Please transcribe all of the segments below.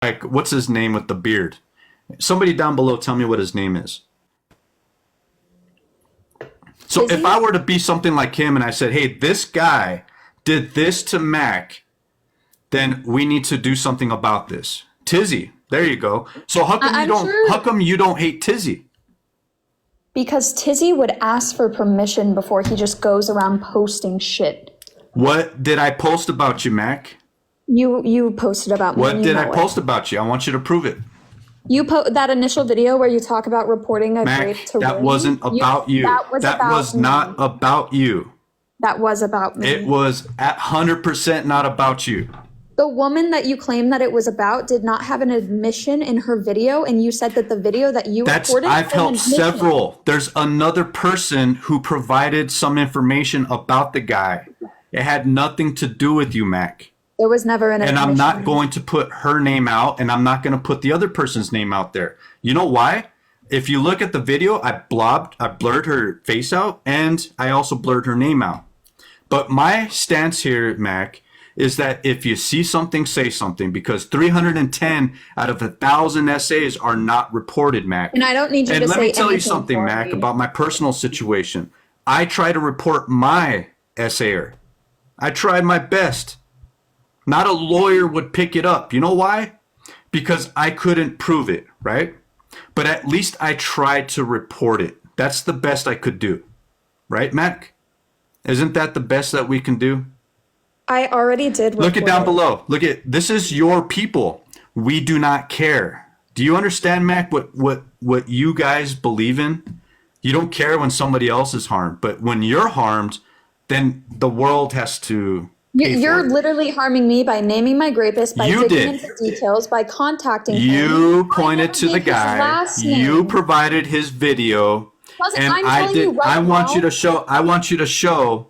like what's his name with the beard? Somebody down below, tell me what his name is. So if I were to be something like him and I said, hey, this guy did this to Mac, then we need to do something about this. Tizzy, there you go. So how come you don't hate Tizzy? Because Tizzy would ask for permission before he just goes around posting shit. What did I post about you, Mac? You posted about me. What did I post about you? I want you to prove it. You that initial video where you talk about reporting a rape to that wasn't about you. That was not about you. That was about me. It was 100% not about you. The woman that you claim that it was about did not have an admission in her video, and you said that the video that you recorded. I've helped several. There's another person who provided some information about the guy. It had nothing to do with you, Mac. There was never an admission. And I'm not going to put her name out, and I'm not going to put the other person's name out there. You know why? If you look at the video, I blurred her face out, and I also blurred her name out. But my stance here, Mac, is that if you see something, say something, because 310 out of 1,000 essays are not reported, Mac. And I don't need you to say anything. And let me tell you something, Mac, about my personal situation. I try to report my essayer. I tried my best. Not a lawyer would pick it up. You know why? Because I couldn't prove it, right? But at least I tried to report it. That's the best I could do. Right, Mac? Isn't that the best that we can do? I already did report. Look at down below. Look at, this is your people. We do not care. Do you understand, Mac, what you guys believe in? You don't care when somebody else is harmed. But when you're harmed, then the world has to... You're literally harming me by naming my rapist, by digging into details, by contacting him. You pointed to the guy. You provided his video, and I want you to show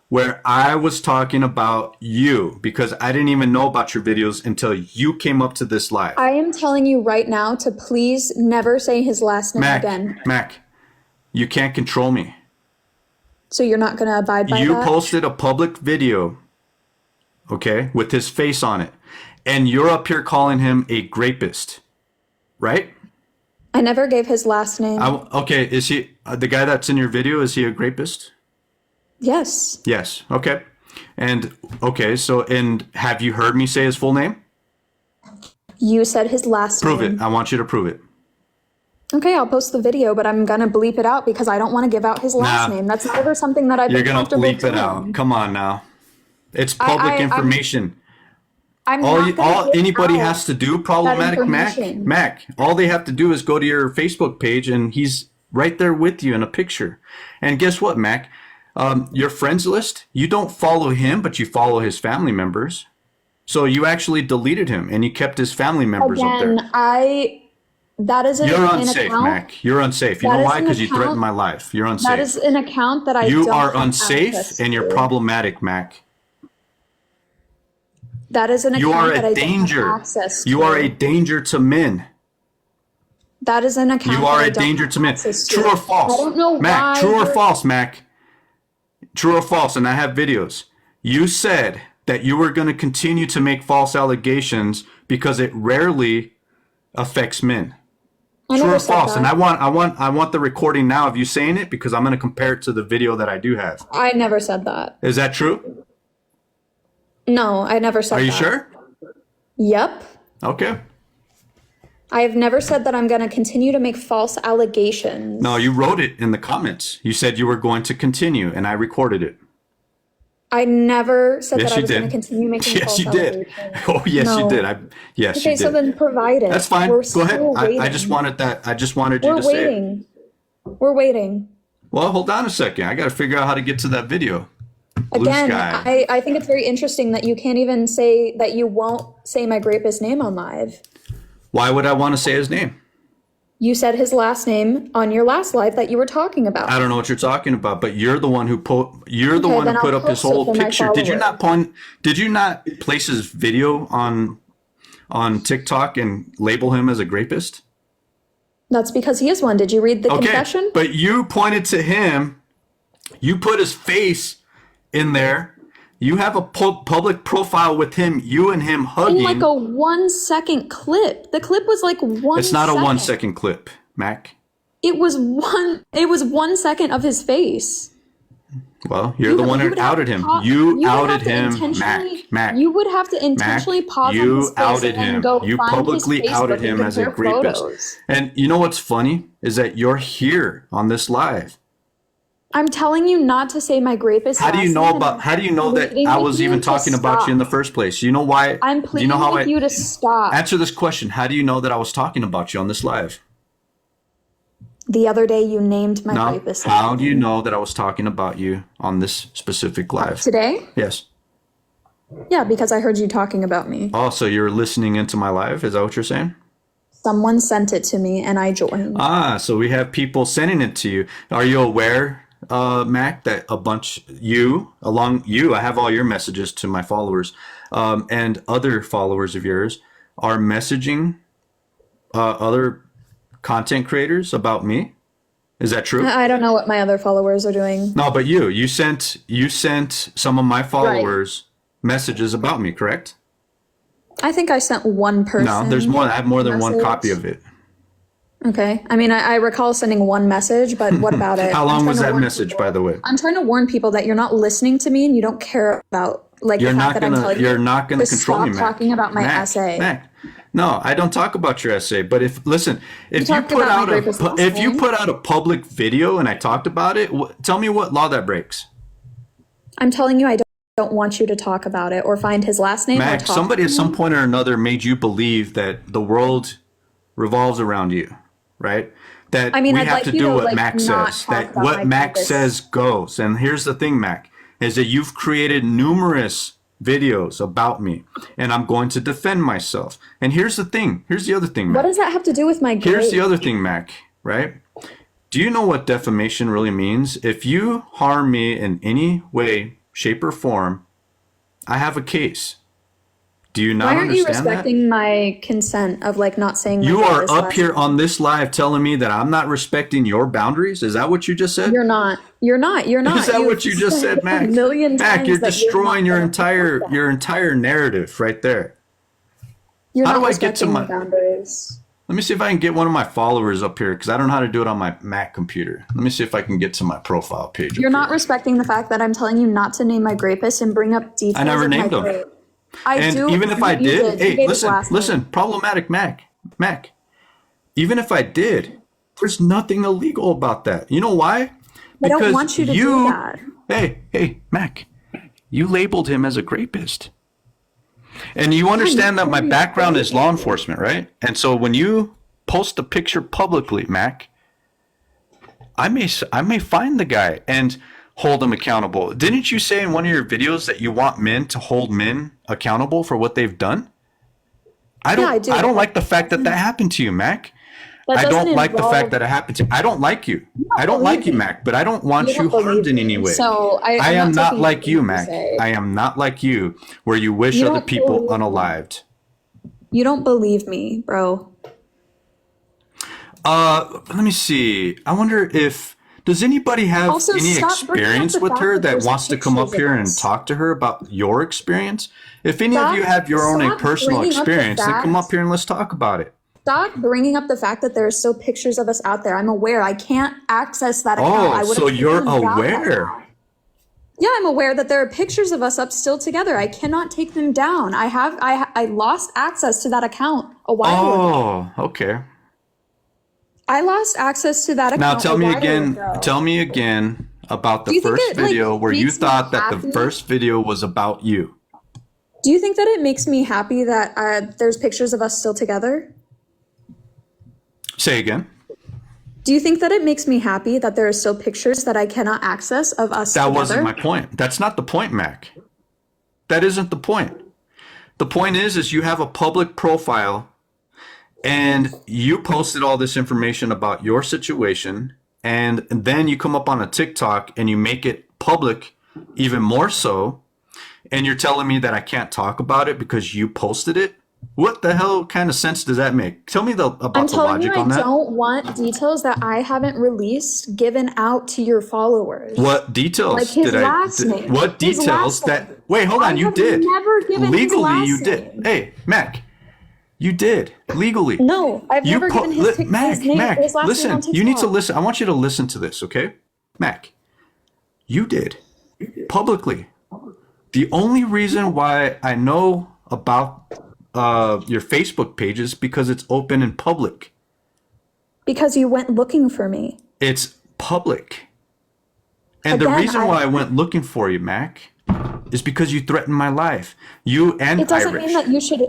where I was talking about you, because I didn't even know about your videos until you came up to this live. I am telling you right now to please never say his last name again. Mac, you can't control me. So you're not going to abide by that? You posted a public video, okay, with his face on it, and you're up here calling him a rapist, right? I never gave his last name. Okay, is he the guy that's in your video? Is he a rapist? Yes. Yes. Okay. And okay, so and have you heard me say his full name? You said his last name. Prove it. I want you to prove it. Okay, I'll post the video, but I'm gonna bleep it out because I don't want to give out his last name. That's never something that I've been comfortable doing. You're gonna bleep it out. Come on now. It's public information. All anybody has to do, problematic Mac, all they have to do is go to your Facebook page, and he's right there with you in a picture. And guess what, Mac? Your friends list, you don't follow him, but you follow his family members. So you actually deleted him, and you kept his family members up there. You're unsafe, Mac. You're unsafe. You know why? Because you threatened my life. You're unsafe. That is an account that you are unsafe, and you're problematic, Mac. That is an account that I don't have access to. You are a danger to men. That is an account. You are a danger to men. True or false? I don't know Mac, true or false, Mac? True or false? And I have videos. You said that you were going to continue to make false allegations because it rarely affects men. True or false? And I want the recording now of you saying it, because I'm going to compare it to the video that I do have. I never said that. Is that true? No, I never said that. Are you sure? Yep. Okay. I have never said that I'm going to continue to make false allegations. No, you wrote it in the comments. You said you were going to continue, and I recorded it. I never said that I was going to continue making false allegations. Yes, you did. Oh, yes, you did. Yes, you did. Okay, so then provide it. That's fine. Go ahead. I just wanted that. I just wanted you to say it. We're waiting. Well, hold on a second. I got to figure out how to get to that video. Again, I think it's very interesting that you can't even say that you won't say my rapist's name on live. Why would I want to say his name? You said his last name on your last live that you were talking about. I don't know what you're talking about, but you're the one who put up his whole picture. Did you not place his video on TikTok and label him as a rapist? That's because he is one. Did you read the confession? But you pointed to him. You put his face in there. You have a public profile with him, you and him hugging. In like a 1 second clip. The clip was like 1 It's not second. a 1 second clip, Mac. It was 1 second of his face. Well, you're the one who outed him. You outed him, Mac. You would have to intentionally pause on his face outed and him. go You find publicly his outed Facebook him and as a compare rapist. photos. And you know what's funny is that you're here on this live. I'm telling you not to say my rapist. How do you know that I was even talking about you in the first place? You know why? I'm pleading with you to stop. Answer this question. How do you know that I was talking about you on this live? The other day you named my rapist. How do you know that I was talking about you on this specific live? Today? Yes. Yeah, because I heard you talking about me. Oh, so you're listening into my live? Is that what you're saying? Someone sent it to me and I joined. So we have people sending it to you. Are you aware, Mac, that a bunch, I have all your messages to my followers, and other followers of yours are messaging other content creators about me? Is that true? I don't know what my other followers are doing. No, but you sent some of my followers messages about me, correct? I think I sent one person. No, there's more. I have more than one copy of it. Okay. I mean, I recall sending one message, but what about it? How long was that message, by the way? I'm trying to warn people that you're not listening to me and you don't care about the fact that I'm telling you. You're not gonna control me, Mac. Stop talking about my essay. Mac. No, I don't talk about your essay. But if you put out a public video and I talked about it, tell me what law that breaks. I'm telling you, I don't want you to talk about it or find his last name. Mac, somebody at some point or another made you believe that the world revolves around you, right? That we have to do what Mac says. That what Mac says goes. And here's the thing, Mac, is that you've created numerous videos about me, and I'm going to defend myself. And here's the thing. Here's the other thing, Mac. What does that have to do with my grade? Here's the other thing, Mac, right? Do you know what defamation really means? If you harm me in any way, shape, or form, I have a case. Do you not understand that? Why aren't you respecting my consent of not saying you are up here on this live telling me that I'm not respecting your boundaries? Is that what you just said? You're not. Is that what you just said, Mac? A million times. Mac, you're destroying your entire narrative right there. How do I get to my boundaries? Let me see if I can get one of my followers up here, because I don't know how to do it on my Mac computer. Let me see if I can get to my profile page. You're not respecting the fact that I'm telling you not to name my rapist and bring up details. I never named him. Even if I did, hey, listen, problematic Mac. Even if I did, there's nothing illegal about that. You know why? I don't want you to do that. Hey, Mac, you labeled him as a rapist. And you understand that my background is law enforcement, right? And so when you post a picture publicly, Mac, I may find the guy and hold him accountable. Didn't you say in one of your videos that you want men to hold men accountable for what they've done? I don't like the fact that happened to you, Mac. I don't like the fact that it happened to you. I don't like you. I don't like you, Mac, but I don't want you harmed in any way. So I am not like you, Mac. I am not like you, where you wish other people unalived. You don't believe me, bro. Let me see. I wonder if does anybody have any experience with her that wants to come up here and talk to her about your experience? If any of you have your own personal experience, then come up here and let's talk about it. Stop bringing up the fact that there are still pictures of us out there. I'm aware. I can't access that account. So you're aware. Yeah, I'm aware that there are pictures of us up still together. I cannot take them down. I lost access to that account a while ago. Oh, okay. I lost access to that account. Now tell me again about the first video where you thought that the first video was about you. Do you think that it makes me happy that there's pictures of us still together? Say again. Do you think that it makes me happy that there are still pictures that I cannot access of us together? That wasn't my point. That's not the point, Mac. That isn't the point. The point is you have a public profile and you posted all this information about your situation, and then you come up on a TikTok and you make it public even more so, and you're telling me that I can't talk about it because you posted it? What the hell kind of sense does that make? Tell me about I'm the telling you, logic I on that. don't want details that I haven't released given out to your followers. What details Like his did I? last name. What His details last that? name. Wait, hold on. I You have did never given his legally. last You did. name. Hey, Mac, you did legally. No, I've You never given his name, Mac, his name on listen. TikTok. You need to listen. I want you to listen to this, okay? Mac, you did publicly. The only reason why I know about your Facebook page is because it's open and public. Because you went looking for me. It's public. And Again, the reason why I went looking for you, Mac, is because you threatened my life. You and It doesn't Irish. mean that you should.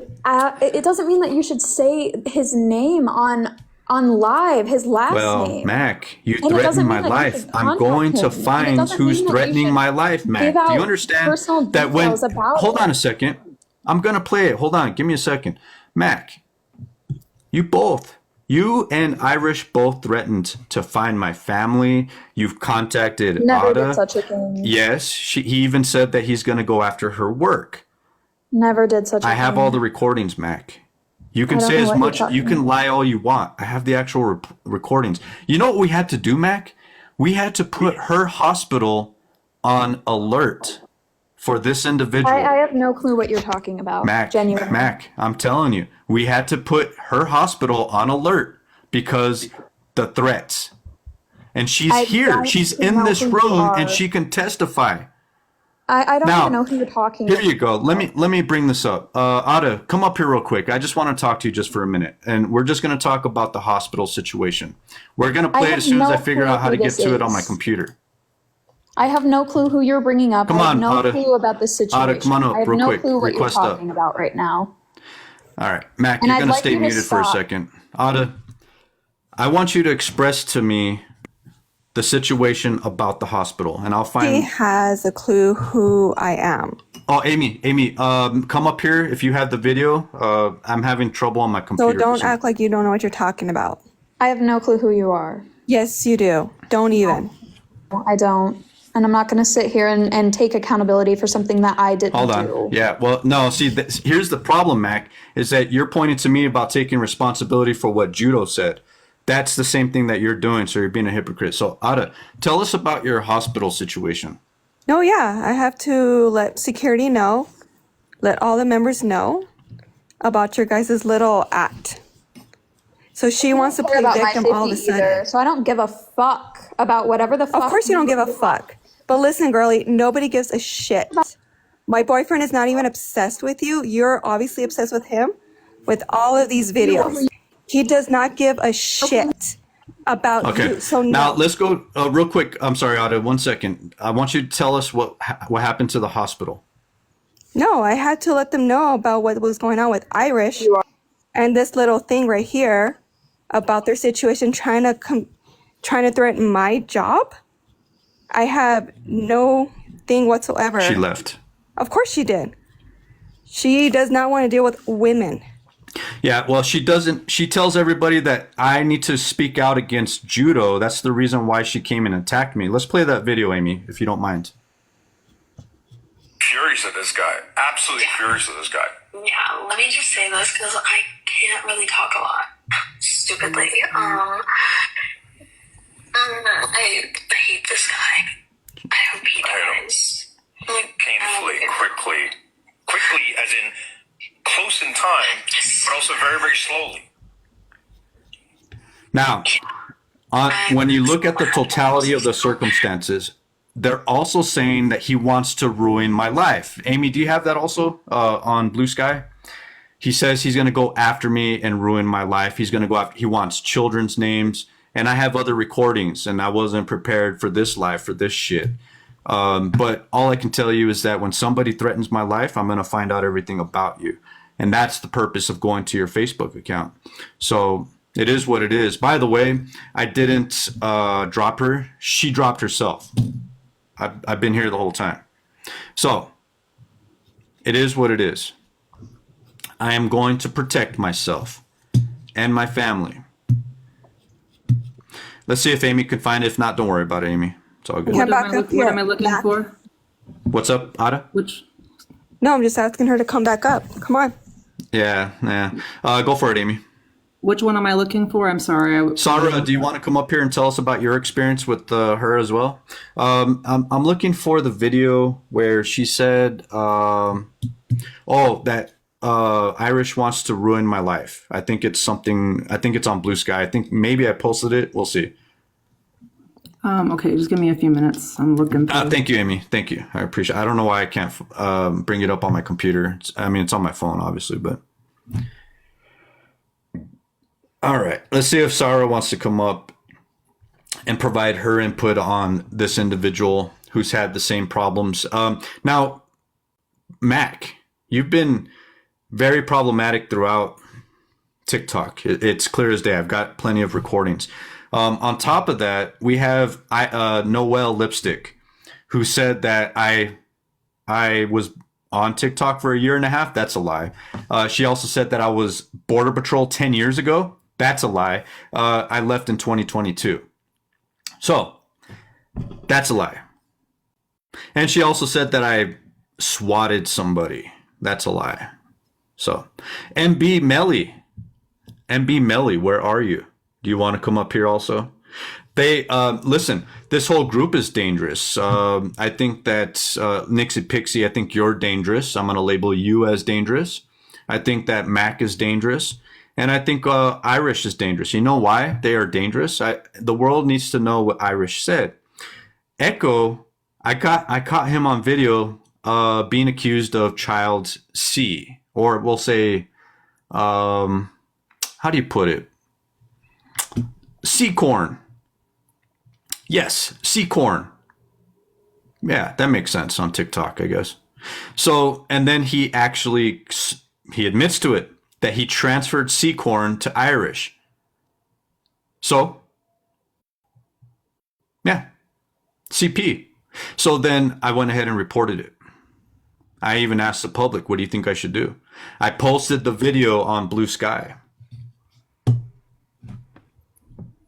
It doesn't mean that you should say his name on live. His last name. Mac, you And it threatened doesn't my mean that you life. should I'm contact going him. to And it find doesn't who's mean that you threatening should my life, Mac. give Do you out understand personal that when? details about Hold on it. a second. I'm gonna play it. Hold on. Give me a second, Mac. You and Irish both threatened to find my family. You've contacted Never Ada. did such a thing. Yes, he even said that he's going to go after her work. Never did such a thing. I have all the recordings, Mac. You can I don't say know as what you're much, talking you can lie all you want. I have the actual recordings. You know what we had to do, Mac? We had to put her hospital on alert for this individual. I have no clue what you're talking about. Genuinely. Mac, I'm telling you, we had to put her hospital on alert because the threats. And she's here. She's in this room and she can testify. I don't Now, even know who you're talking Here about. you go. Let me bring this up. Ada, come up here real quick. I just want to talk to you just for a minute. And we're just going to talk about the hospital situation. We're going to play it as soon as I figure out how to get to it on my computer. I have no clue who you're bringing up. Come I have on, no Ada. clue about this situation. Ada, come on up I have real no quick. clue what Request you're up. talking about right now. All right. Mac, And you're I'd going to like stay you to muted for a stop. second. Ada, I want you to express to me the situation about the hospital. And I'll He find... has a clue who I am. Oh, Amy, come up here if you have the video. I'm having trouble on my So computer. don't act like you don't know what you're talking about. I have no clue who you are. Yes, you do. Don't even. I don't. And I'm not going to sit here and take accountability for something that I didn't Hold do. on. Yeah. Well, no. See, here's the problem, Mac, is that you're pointing to me about taking responsibility for what Judo said. That's the same thing that you're doing. So you're being a hypocrite. So Ada, tell us about your hospital situation. No, yeah, I have to let security know, let all the members know about your guys' little act. So she wants to play About my victim all of a safety sudden. either, so I don't give a fuck about whatever the fuck. Of course you don't give a fuck. But listen, girlie, nobody gives a shit. My boyfriend is not even obsessed with you. You're obviously obsessed with him with all of these videos. He does not give a shit about Okay. you. So Now no. let's go real quick. I'm sorry, Ada. 1 second. I want you to tell us what happened to the hospital. No, I had to let them know about what was going on with Irish and this little thing right here about their situation trying to threaten my job. I have no thing whatsoever. She left. Of course she did. She does not want to deal with women. Yeah, well, she doesn't. She tells everybody that I need to speak out against judo. That's the reason why she came and attacked me. Let's play that video, Amy, if you don't mind. Furious at this guy. Absolutely furious at this guy. Yeah, let me just say this because I can't really talk a lot. Stupidly. I hate this guy. I hope he dies. Like, Painfully, quickly, as in close in time, but also very, very slowly. Now, when you look at the totality of the circumstances, they're also saying that he wants to ruin my life. Amy, do you have that also on Blue Sky? He says he's going to go after me and ruin my life. He's going to go after, he wants children's names. And I have other recordings, and I wasn't prepared for this life, for this shit. But all I can tell you is that when somebody threatens my life, I'm going to find out everything about you. And that's the purpose of going to your Facebook account. So it is what it is. By the way, I didn't drop her. She dropped herself. I've been here the whole time. So it is what it is. I am going to protect myself and my family. Let's see if Amy can find it. If not, don't worry about it, Amy. It's all good. Come What back am I, up what here, am I looking Mac. for? What's up, Ada? Which? No, I'm just asking her to come back up. Come on. Yeah. Go for it, Amy. Which one am I looking for? I'm sorry. Sarah, do you want to come up here and tell us about your experience with her as well? I'm looking for the video where she said, that Irish wants to ruin my life. I think it's on Blue Sky. I think maybe I posted it. We'll see. Okay, just give me a few minutes. I'm looking through. Thank you, Amy. Thank you. I appreciate it. I don't know why I can't bring it up on my computer. It's on my phone, obviously, but... All right. Let's see if Sarah wants to come up and provide her input on this individual who's had the same problems. Now, Mac, you've been very problematic throughout TikTok. It's clear as day. I've got plenty of recordings. On top of that, we have Noelle Lipstick, who said that I was on TikTok for a year and a half. That's a lie. She also said that I was Border Patrol 10 years ago. That's a lie. I left in 2022. So that's a lie. And she also said that I swatted somebody. That's a lie. So MB Melly, where are you? Do you want to come up here also? They listen, this whole group is dangerous. I think that Nixie Pixie, I think you're dangerous. I'm going to label you as dangerous. I think that Mac is dangerous. And I think Irish is dangerous. You know why they are dangerous? The world needs to know what Irish said. Echo, I caught him on video being accused of child C, or we'll say, how do you put it? C-corn. Yes, C-corn. Yeah, that makes sense on TikTok, I guess. So, and then he admits to it, that he transferred C-corn to Irish. So, yeah, CP. So then I went ahead and reported it. I even asked the public, what do you think I should do? I posted the video on Blue Sky.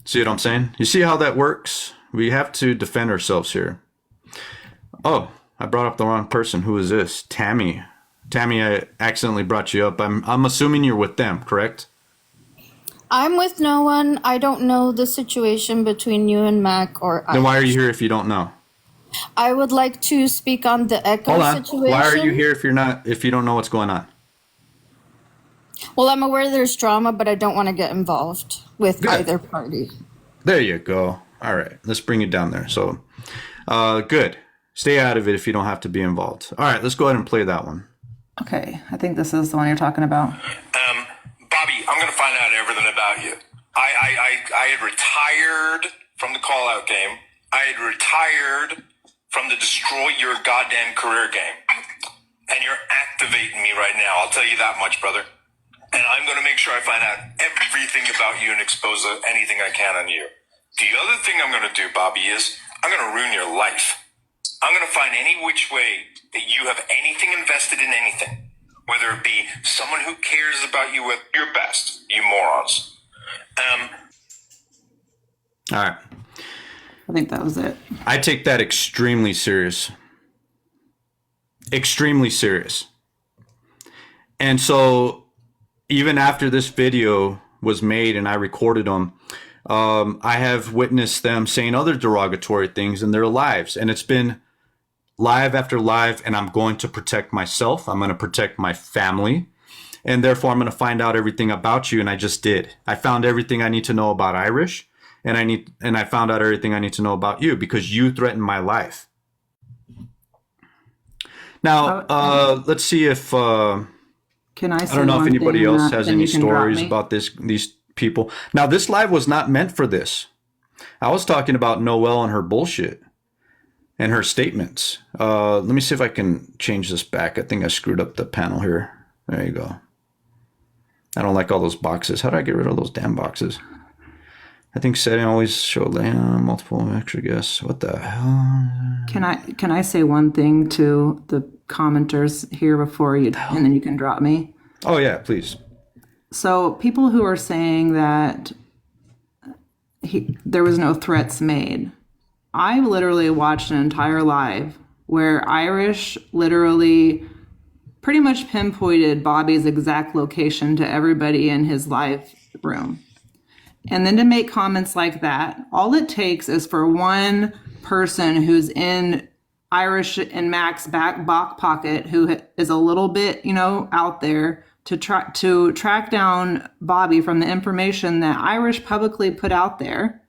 See what I'm saying? You see how that works? We have to defend ourselves here. Oh, I brought up the wrong person. Who is this? Tammy. Tammy, I accidentally brought you up. I'm assuming you're with them, correct? I'm with no one. I don't know the situation between you and Mac or Then why are you here if you don't know? I would like to speak on the Echo Hold on. situation. Why are you here if you don't know what's going on? Well, I'm aware there's drama, but I don't want to get involved with Good. either party. There you go. All right, let's bring it down there. So, good. Stay out of it if you don't have to be involved. All right, let's go ahead and play that one. Okay, I think this is the one you're talking about. Bobby, I'm going to find out everything about you. I had retired from the call-out game. I had retired from the destroy your goddamn career game. And you're activating me right now. I'll tell you that much, brother. And I'm going to make sure I find out everything about you and expose anything I can on you. The other thing I'm going to do, Bobby, is I'm going to ruin your life. I'm going to find any which way that you have anything invested in anything, whether it be someone who cares about you with your best, you morons. All right. I think that was it. I take that extremely serious. Extremely serious. And so even after this video was made and I recorded them, I have witnessed them saying other derogatory things in their lives. And it's been live after live, and I'm going to protect myself. I'm going to protect my family. And therefore, I'm going to find out everything about you. And I just did. I found everything I need to know about Irish. And I found out everything I need to know about you because you threatened my life. Now, let's see if Can I? I don't know if anybody else has any stories about these people. Now, this live was not meant for this. I was talking about Noelle and her bullshit and her statements. Let me see if I can change this back. I think I screwed up the panel here. There you go. I don't like all those boxes. How do I get rid of those damn boxes? I think setting always show multiple extra guests. What the hell? Can I say one thing to the commenters here before you, and then you can drop me? Oh yeah, please. So people who are saying that there was no threats made, I literally watched an entire live where Irish literally pretty much pinpointed Bobby's exact location to everybody in his live room. And then to make comments like that, all it takes is for one person who's in Irish and Mac's back pocket, who is a little bit, out there, to track down Bobby from the information that Irish publicly put out there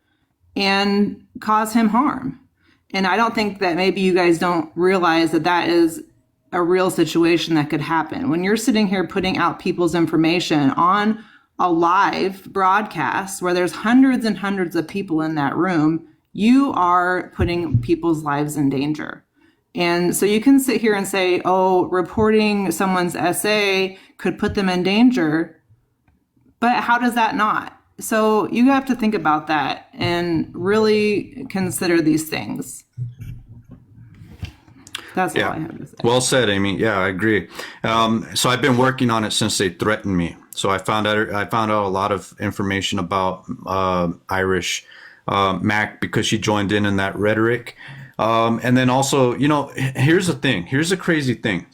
and cause him harm. And I don't think that maybe you guys don't realize that that is a real situation that could happen. When you're sitting here putting out people's information on a live broadcast where there's hundreds and hundreds of people in that room, you are putting people's lives in danger. And so you can sit here and say, oh, reporting someone's SA could put them in danger, but how does that not? So you have to think about that and really consider these things. That's all I have to say. Well said, Amy. Yeah, I agree. So I've been working on it since they threatened me. So I found out a lot of information about Irish Mac because she joined in that rhetoric. And then also, here's the thing. Here's the crazy thing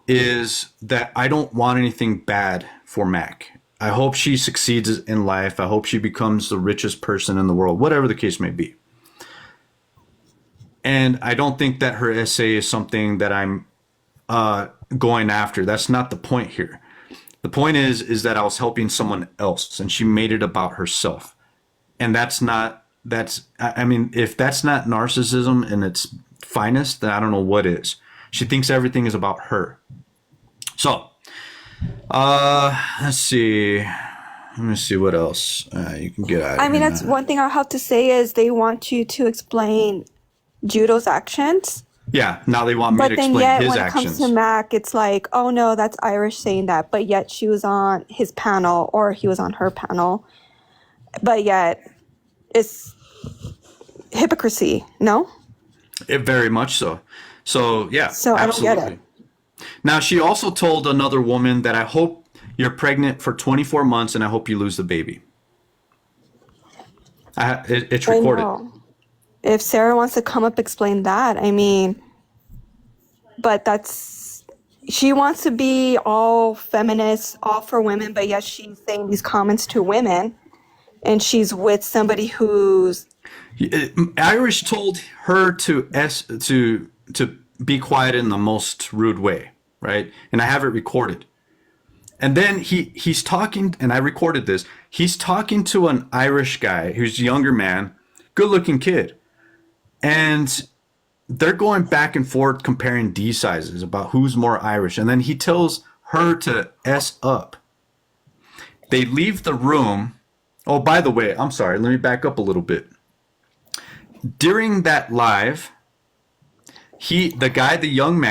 is that I don't want anything bad for Mac. I hope she succeeds in life. I hope she becomes the richest person in the world, whatever the case may be. And I don't think that her essay is something that I'm going after. That's not the point here. The point is that I was helping someone else and she made it about herself. And if that's not narcissism in its finest, then I don't know what is. She thinks everything is about her. So, let's see. Let me see what else you can get out of here. That's one thing I'll have to say is they want you to explain Judo's actions. Yeah, now they want me to explain his actions. But then yet when it comes to Mac, it's like, oh no, that's Irish saying that. But yet she was on his panel or he was on her panel. But yet it's hypocrisy, no? Very much so. So, yeah, so absolutely. I don't get it. Now, she also told another woman that I hope you're pregnant for 24 months and I hope you lose the baby. It's recorded. If Sarah wants to come up, explain that. But she wants to be all feminist, all for women, but yet she's saying these comments to women and she's with somebody who's... Irish told her to be quiet in the most rude way, right? And I have it recorded. And then he's talking, and I recorded this. He's talking to an Irish guy who's a younger man, good-looking kid. And they're going back and forth comparing D sizes about who's more Irish. And then he tells her to S up. They leave the room. Oh, by the way, I'm sorry. Let me back up a little bit. During that live, the young man,